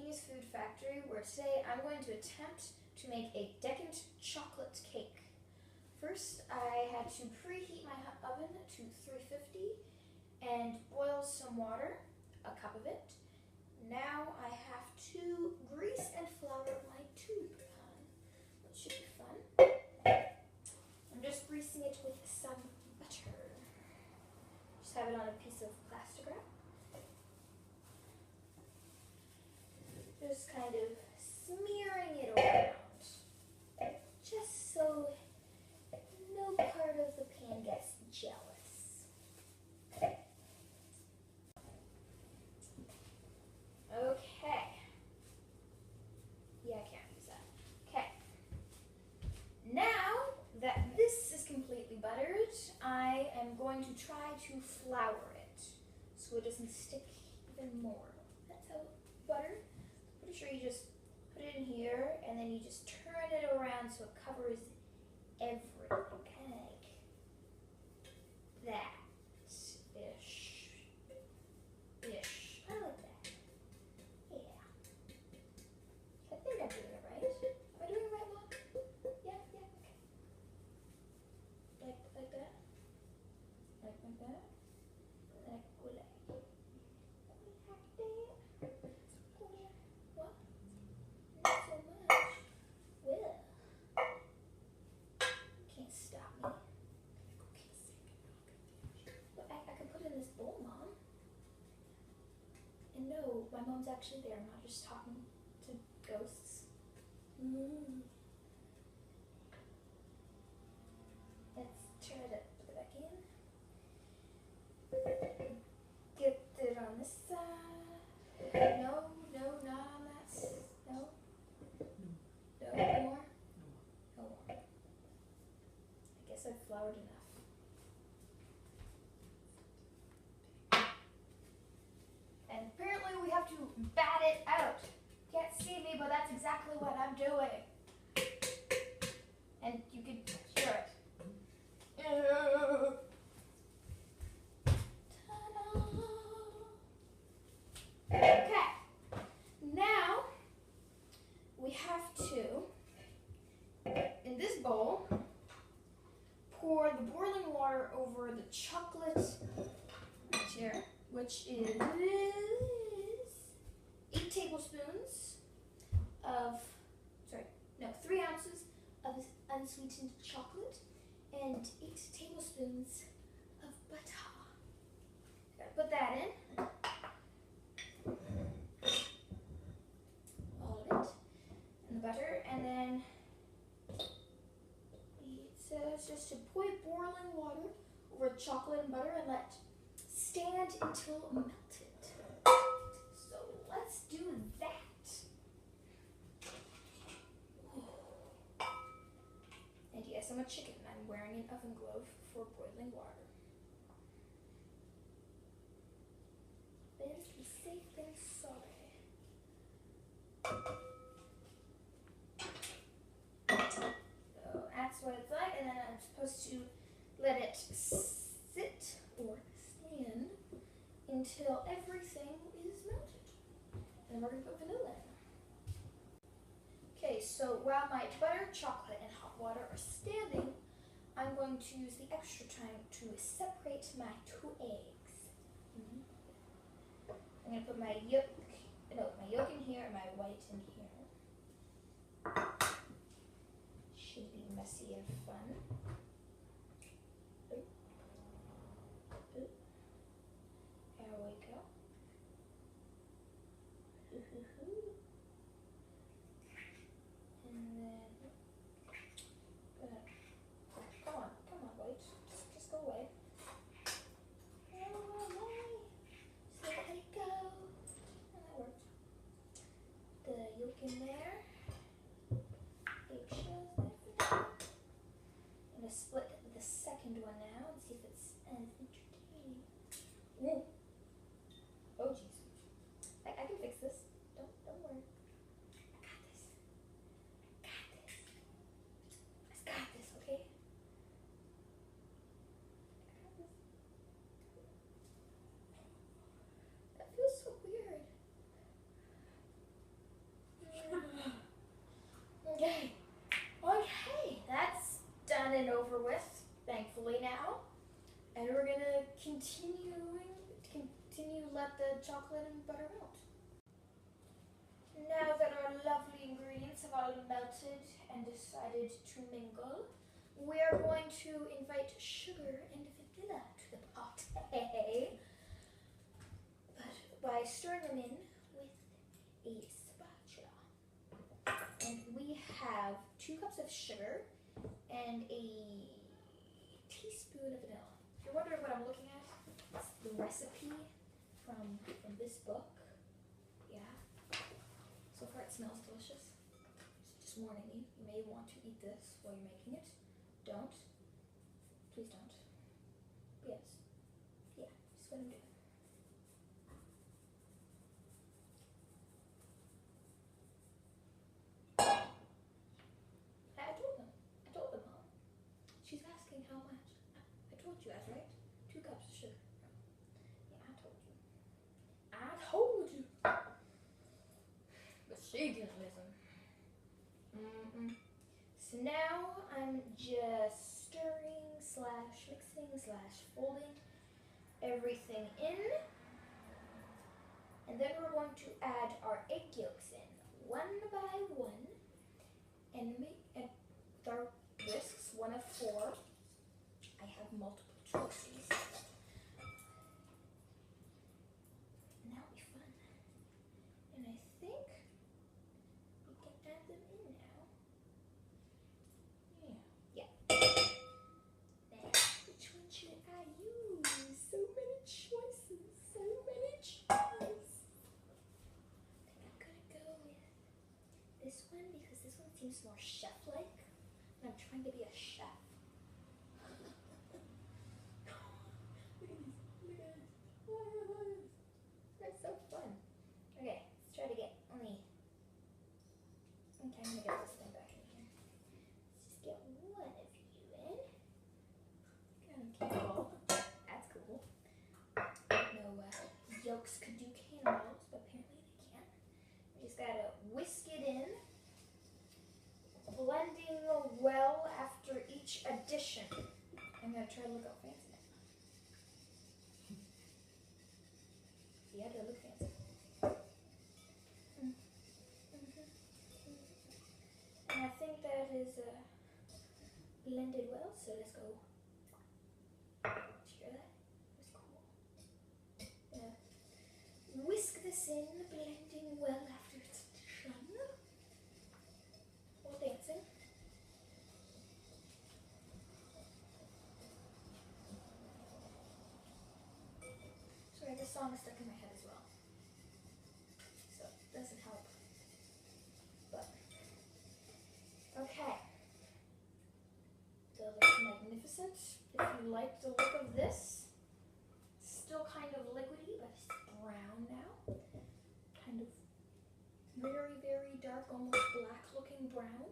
Japanese food factory where today I'm going to attempt to make a decadent chocolate cake. First, I had to preheat my oven to 350 and boil some water, a cup of it. Now I have to grease and flour my tube pan, which should be fun. I'm just greasing it with some butter. Just have it on a piece of plastic wrap. Just kind of smearing it around, just so no part of the pan gets jealous. Okay. Yeah, I can't use that. Okay. Now that this is completely buttered, I am going to try to flour it so it doesn't stick even more. That's how butter. Pretty sure you just put it in here and then you just turn it around so it covers everything, kind of like that-ish. I like that. Yeah. I think I'm doing it right. Am I doing it right, Mom? Yeah, okay. Like that? Like that? Like that? What? Not so much. Well, can't stop me. But I can put it in this bowl, Mom. And no, my mom's actually there. I'm not just talking to ghosts. Let's try to put it back in. Get it on this side. No, not on that side. No. No more? No more. I guess I've floured enough. And apparently we have to bat it out. Can't see me, but that's exactly what I'm doing. And you can hear it. Okay. Now we have to, in this bowl, pour the boiling water over the chocolate here, which is 3 ounces of unsweetened chocolate and 8 tablespoons of butter. Gotta put that in. All of it. And the butter, and then it says just to pour boiling water over chocolate and butter and let stand until melted. So let's do that. And yes, I'm a chicken. I'm wearing an oven glove for boiling water. Better to be safe than sorry. So that's what it's like, and then I'm supposed to let it sit or stand until everything is melted. And we're going to put vanilla in. Okay, so while my butter, chocolate, and hot water are standing, I'm going to use the extra time to separate my 2 eggs. I'm going to put my yolk in here and my white in here. Should be messy and fun. There we go. And then, come on, white. Just go away. Go away. Just let it go. And that worked. The yolk in there. Eggshells there for now. I'm going to split the second one now and see if it's as entertaining. Ooh. Oh, jeez. I can fix this. Don't worry. I got this, okay? That feels so weird. all melted and decided to mingle, we're going to invite sugar and vanilla to the pot. But by stirring them in with a spatula. And we have 2 cups of sugar and a teaspoon of vanilla. If you're wondering what I'm looking at, it's the recipe from this book. Yeah. So far it smells delicious. Just warning you, you may want to eat this while you're making it. Don't. Please don't. Yes. Yeah, just what I'm doing. I told them, Mom. She's asking how much. I told you guys, right? 2 cups of sugar. Yeah, I told you. But she didn't listen. So now I'm just stirring / mixing / folding everything in. And then we're going to add our egg yolks in, one by one. And with our whisks, 1 of 4. I have multiple choices. And that'll be fun. And I think we can add them in now. Yeah. Now, which one should I use? So many choices. So many choices. I think I'm gonna go with this one because this one seems more chef-like. And I'm trying to be a chef. That's so fun. Okay, let's try to get only. Okay, I'm gonna get this one back in here. Let's just get 1 of you in. Cannonball. That's cool. No yolks could do cannonballs, but apparently they can. We just gotta whisk it in, blending well after each addition. I'm gonna try to look out fancy now. Yeah, do I look fancy? And I think that is blended well, so let's go. Did you hear that? It was cool. Whisk this in, blending well after it's done. While dancing. Sorry, this song is stuck in my head as well. So it doesn't help. But okay. That looks magnificent. If you like the look of this, still kind of liquidy, but it's brown now. Kind of very, very dark, almost black looking brown.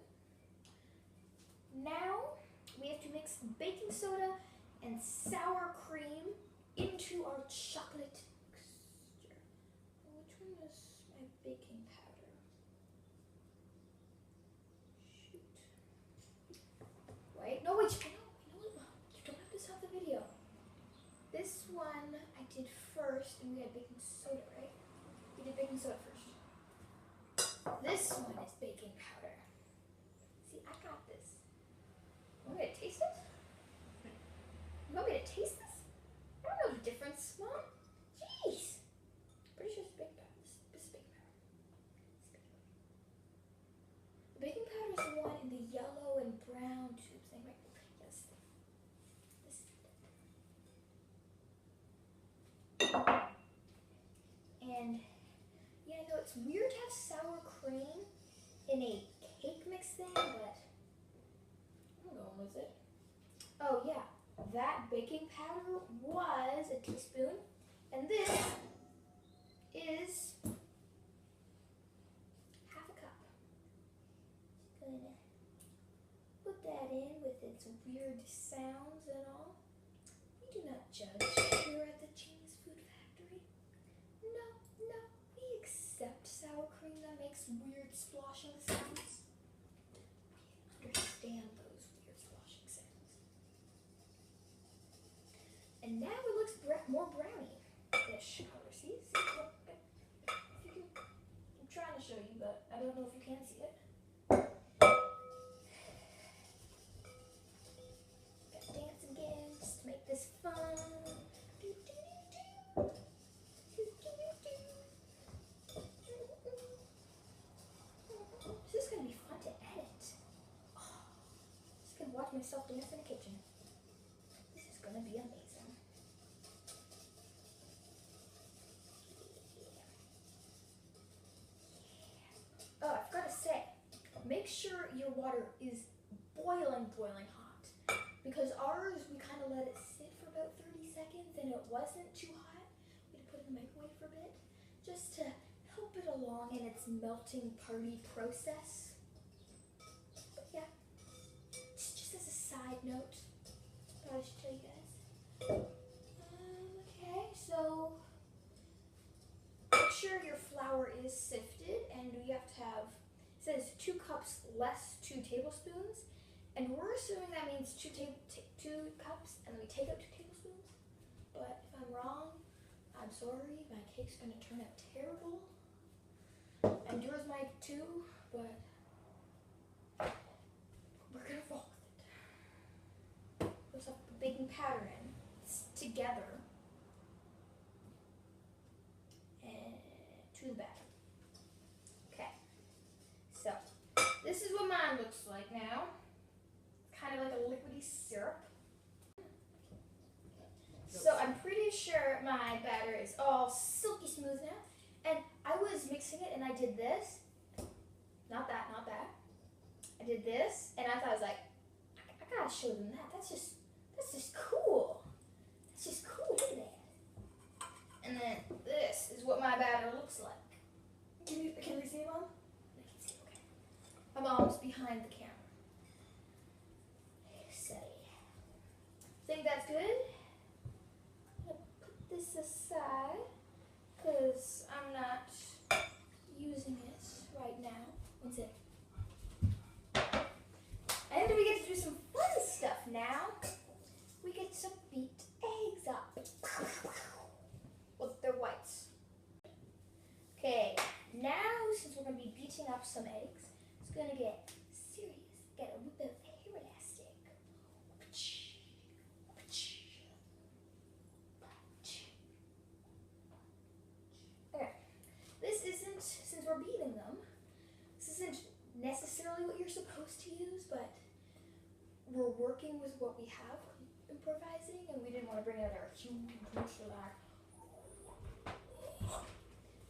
Now we have to mix baking soda and sour cream into our chocolate mixture. Which one is my baking powder? Shoot. Wait, no, wait, you don't have to stop the video. This one I did first, and we had baking soda, right? We did baking soda first. This one is baking powder. See, I got this. Want me to taste it? You want me to taste this? I don't know the difference, Mom. Jeez. Pretty sure it's baking powder. This is baking powder. The baking powder is the one in the yellow and brown tubes thing, right? Yes. This is it. And yeah, I know it's weird to have sour cream in a cake mix thing, but I'm going with it. Oh yeah, that baking powder was a teaspoon, and this is half a cup. Just gonna put that in with its weird sounds and all. We do not judge here at the Genius Food Factory. No, we accept sour cream that makes weird sloshing sounds. We understand those weird sloshing sounds. And now it looks more brownie-ish color. See? Look, if you can, I'm trying to show you, but I don't know if you can see it. myself dance in the kitchen. This is gonna be amazing. Oh, I forgot to say, make sure your water is boiling hot. Because ours, we kind of let it sit for about 30 seconds and it wasn't too hot. We had to put it in the microwave for a bit, just to help it along in its melting party process. But yeah, just as a side note, I should tell you guys. Okay, so make sure your flour is sifted, and you have to have, it says 2 cups less 2 tablespoons, and we're assuming that means 2 cups, and then we take out 2 tablespoons. But if I'm wrong, I'm sorry, my cake's gonna turn out terrible. And yours might too, but we're gonna roll with it. Let's have the baking powder in. It's together. And to the batter. Okay. So, this is what mine looks like now. Kind of like a liquidy syrup. So I'm pretty sure my batter is all silky smooth now. And I was mixing it and I did this. Not that. I did this and I thought I was like, I gotta show them that. That's just cool. That's just cool, look at that. And then this is what my batter looks like. Can we see, Mom? I can see, okay. My mom's behind the camera. Think that's good? I'm gonna put this aside because I'm not using it right now. What's it? And we get to do some fun stuff now. We get to beat eggs up with their whites. Okay, now since we're going to be beating up some eggs, it's going to get serious. Get a whip of hair elastic. Okay, this isn't, since we're beating them, this isn't necessarily what you're supposed to use, but we're working with what we have, improvising, and we didn't want to bring out our huge commercial act.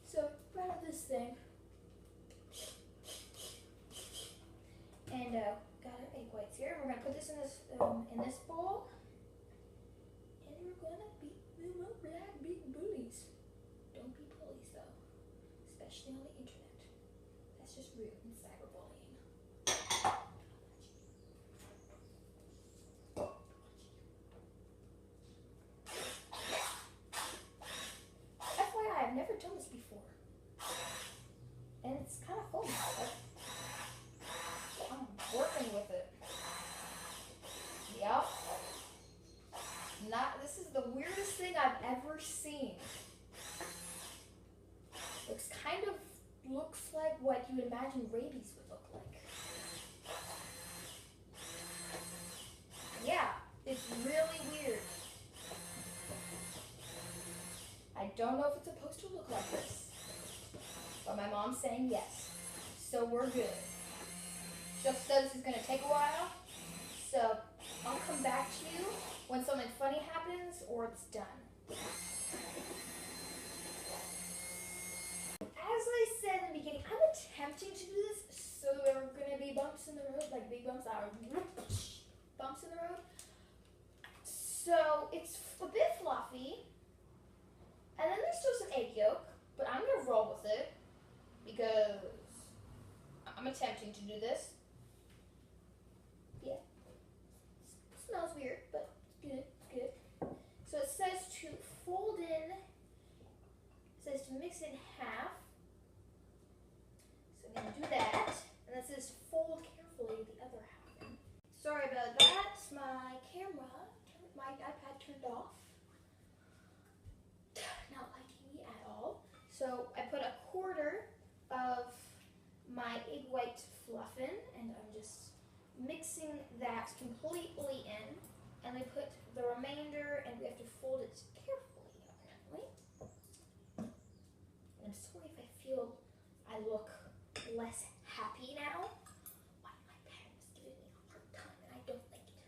So grab this thing, and got our egg whites here. We're gonna put this in this bowl, and we're gonna beat them up like big bullies. Don't be bullies though, especially on the internet. That's just rude and cyberbullying. FYI, I've never done this before. And it's kind of fun. I'm working with it. Yep. This is the weirdest thing I've ever seen. Looks like what you would imagine rabies would look like. Yeah, it's really weird. I don't know if it's supposed to look like this, but my mom's saying yes, so we're good. Just so this is gonna take a while, so I'll come back to you when something funny happens or it's done. As I said in the beginning, I'm attempting to do this, so there are gonna be bumps in the road, like big bumps that are bumps in the road. So it's a bit fluffy. And then there's still some egg yolk, but I'm gonna roll with it because I'm attempting to do this. Yeah, it smells weird, but it's good. So it says to fold in. It says to mix in half. So I'm gonna do that, and it says fold carefully the other half in. Sorry about that. My iPad turned off. Not liking me at all. So I put 1/4 of my egg white fluff in, and I'm just mixing that completely in. And I put the remainder, and we have to fold it carefully, apparently. And I'm sorry if I feel I look less happy now. My iPad was giving me a hard time, and I don't like it.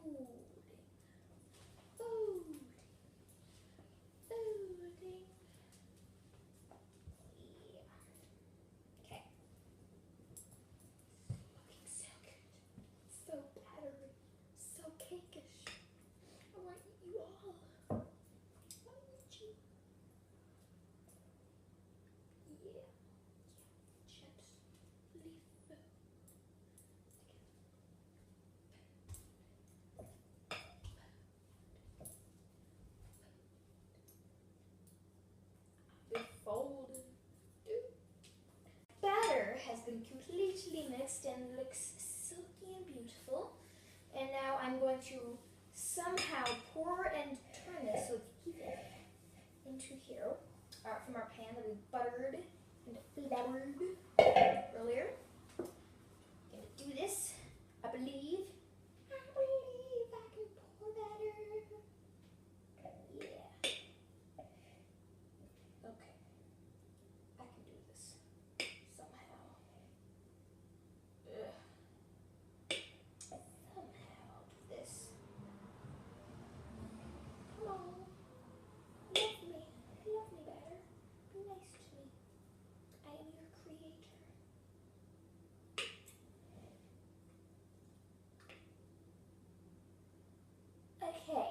folding, folding, folding. Yeah. Okay. Looking so good. So battery. So cakeish. I want to eat you all. I want to eat you. Yeah. Chips. Leaf food. Been folded. Batter has been completely mixed and looks silky and beautiful. And now I'm going to somehow pour and turn this so it's even into here from our pan that we buttered and floured earlier. I'm going to do this. I believe I can pour batter. Yeah. Okay. I can do this somehow. Ugh. Somehow do this. Come on. Love me. Love me better. Be nice to me. I am your creator. Okay.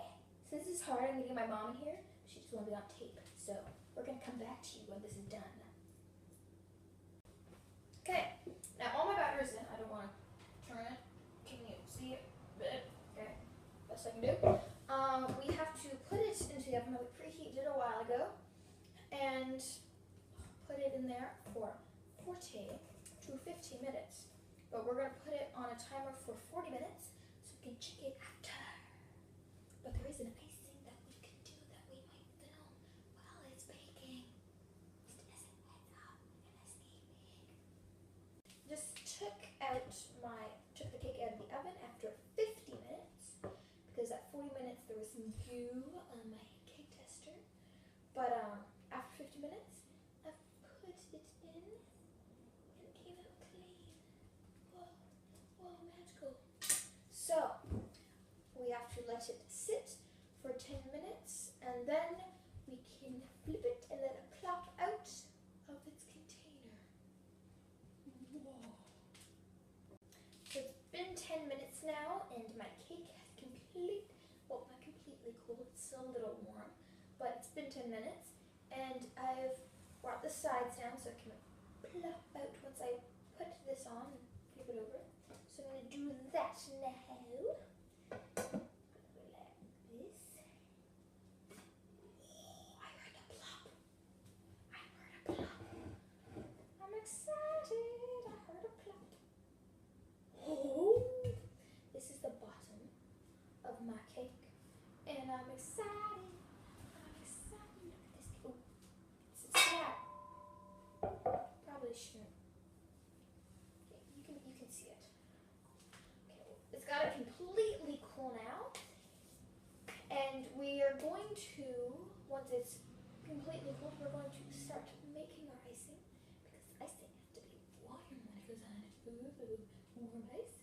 Since this is hard, I'm getting my mom in here. She just won't be on tape. So we're going to come back to you when this is done. Okay. Now all my batter is in. I don't want to turn it. Can you see it? Okay. Best I can do. We have to put it into the oven that we preheated a while ago and put it in there for 40 to 50 minutes. But we're going to put it on a timer for 40 minutes so we can check it after. But there is an icing that we can do that we might film while it's baking. Just as a heads up and a sneak peek. Just took the cake out of the oven after 50 minutes because at 40 minutes there was some goo on my cake tester. But after 50 minutes, I put it in and it came out clean. Whoa, whoa, magical. So we have to let it sit for 10 minutes and then we can flip it and let it plop out of its container. Whoa. So it's been 10 minutes now and my cake has not completely cooled, it's still a little warm, but it's been 10 minutes and I've brought the sides down so it can plop out once I put this on and flip it over. So I'm going to do that now. Like this. Oh, I heard a plop. I heard a plop. I'm excited. I heard a plop. Oh, this is the bottom of my cake, and I'm excited. I'm excited. Look at this. Oh, it's flat. Probably shouldn't. Okay, you can see it. Okay, it's got to completely cool now, and we are going to, once it's completely cooled, we're going to start making our icing because icing has to be warm when it goes on. Ooh, warm icing.